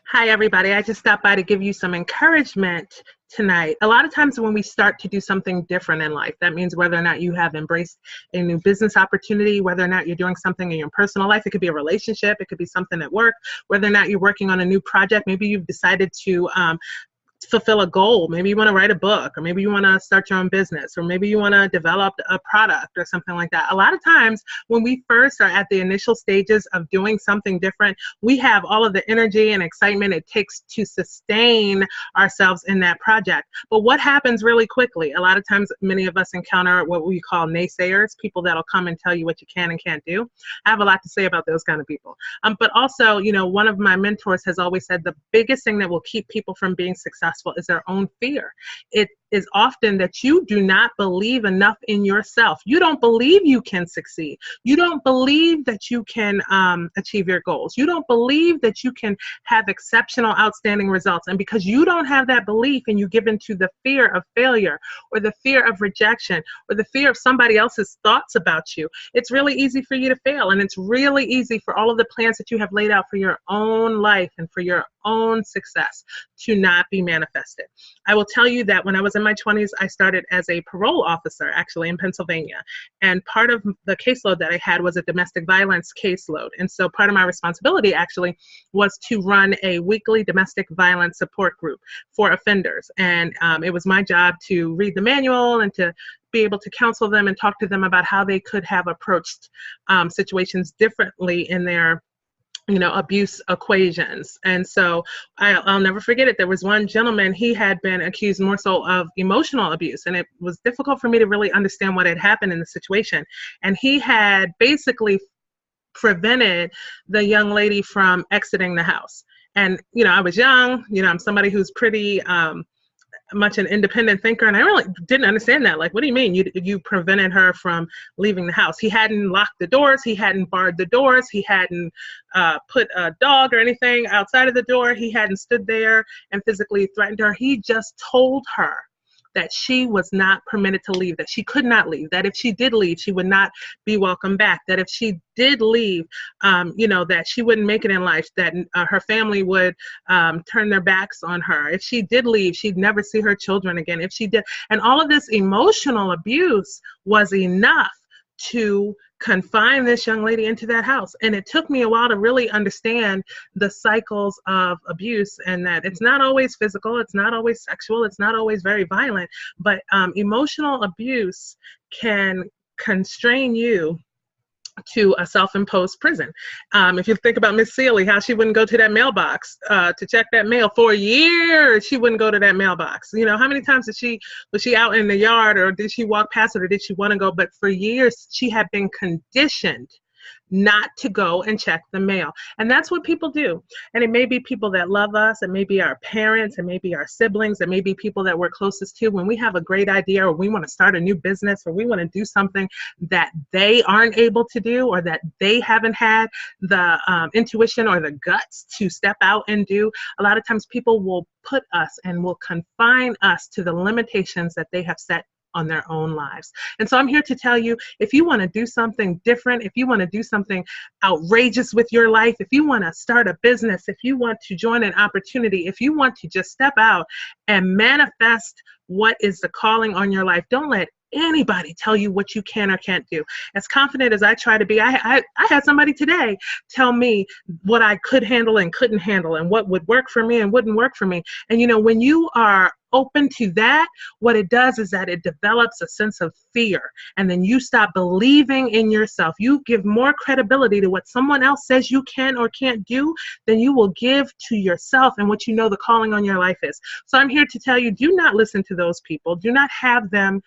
Hi, everybody. I just stopped by to give you some encouragement tonight. A lot of times when we start to do something different in life, that means whether or not you have embraced a new business opportunity, whether or not you're doing something in your personal life, it could be a relationship, it could be something at work, whether or not you're working on a new project, maybe you've decided to fulfill a goal. Maybe you want to write a book, or maybe you want to start your own business, or maybe you want to develop a product or something like that. A lot of times when we first are at the initial stages of doing something different, we have all of the energy and excitement it takes to sustain ourselves in that project. But what happens really quickly? A lot of times many of us encounter what we call naysayers, people that'll come and tell you what you can and can't do. I have a lot to say about those kind of people. But also, one of my mentors has always said the biggest thing that will keep people from being successful is their own fear. It is often that you do not believe enough in yourself. You don't believe you can succeed. You don't believe that you can achieve your goals. You don't believe that you can have exceptional, outstanding results. And because you don't have that belief and you give into the fear of failure or the fear of rejection or the fear of somebody else's thoughts about you, it's really easy for you to fail. And it's really easy for all of the plans that you have laid out for your own life and for your own success to not be manifested. I will tell you that when I was in my 20s, I started as a parole officer, actually in Pennsylvania. And part of the caseload that I had was a domestic violence caseload. And so part of my responsibility actually was to run a weekly domestic violence support group for offenders. And it was my job to read the manual and to be able to counsel them and talk to them about how they could have approached situations differently in their abuse equations. And so I'll never forget it. There was one gentleman, he had been accused more so of emotional abuse, and it was difficult for me to really understand what had happened in the situation. And he had basically prevented the young lady from exiting the house. And, I was young, I'm somebody who's pretty much an independent thinker, and I really didn't understand that. Like, what do you mean you prevented her from leaving the house? He hadn't locked the doors, he hadn't barred the doors, he hadn't put a dog or anything outside of the door, he hadn't stood there and physically threatened her. He just told her that she was not permitted to leave, that she could not leave, that if she did leave, she would not be welcome back, that if she did leave, that she wouldn't make it in life, that her family would turn their backs on her. If she did leave, she'd never see her children again. If she did, and all of this emotional abuse was enough to confine this young lady into that house. And it took me a while to really understand the cycles of abuse, and that it's not always physical, it's not always sexual, it's not always very violent, but emotional abuse can constrain you to a self-imposed prison. If you think about Miss Seeley, how she wouldn't go to that mailbox to check that mail for years, she wouldn't go to that mailbox. How many times was she out in the yard, or did she walk past it, or did she want to go? But for years, she had been conditioned not to go and check the mail. And that's what people do. And it may be people that love us, it may be our parents, it may be our siblings, it may be people that we're closest to. When we have a great idea, or we want to start a new business, or we want to do something that they aren't able to do, or that they haven't had the intuition or the guts to step out and do, a lot of times people will put us and will confine us to the limitations that they have set on their own lives. And so I'm here to tell you, if you want to do something different, if you want to do something outrageous with your life, if you want to start a business, if you want to join an opportunity, if you want to just step out and manifest what is the calling on your life, don't let anybody tell you what you can or can't do. As confident as I try to be, I had somebody today tell me what I could handle and couldn't handle, and what would work for me and wouldn't work for me. And when you are open to that, what it does is that it develops a sense of fear, and then you stop believing in yourself. You give more credibility to what someone else says you can or can't do than you will give to yourself and what the calling on your life is. So I'm here to tell you, do not listen to those people. Do not have them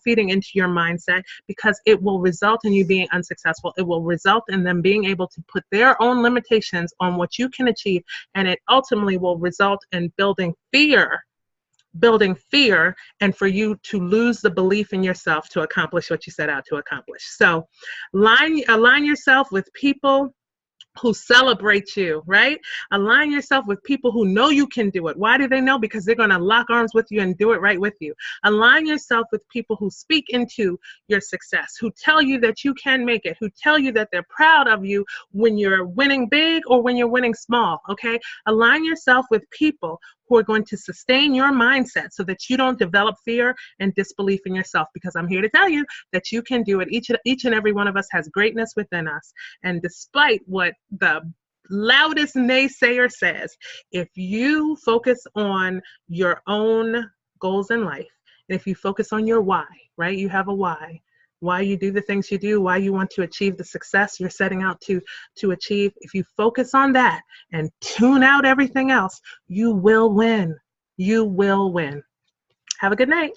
feeding into your mindset, because it will result in you being unsuccessful. It will result in them being able to put their own limitations on what you can achieve, and it ultimately will result in building fear, and for you to lose the belief in yourself to accomplish what you set out to accomplish. So align yourself with people who celebrate you, right? Align yourself with people who know you can do it. Why do they know? Because they're going to lock arms with you and do it right with you. Align yourself with people who speak into your success, who tell you that you can make it, who tell you that they're proud of you when you're winning big or when you're winning small, okay? Align yourself with people who are going to sustain your mindset so that you don't develop fear and disbelief in yourself, because I'm here to tell you that you can do it. Each and every one of us has greatness within us. And despite what the loudest naysayer says, if you focus on your own goals in life, and if you focus on your why, right? You have a why you do the things you do, why you want to achieve the success you're setting out to achieve. If you focus on that and tune out everything else, you will win. You will win. Have a good night.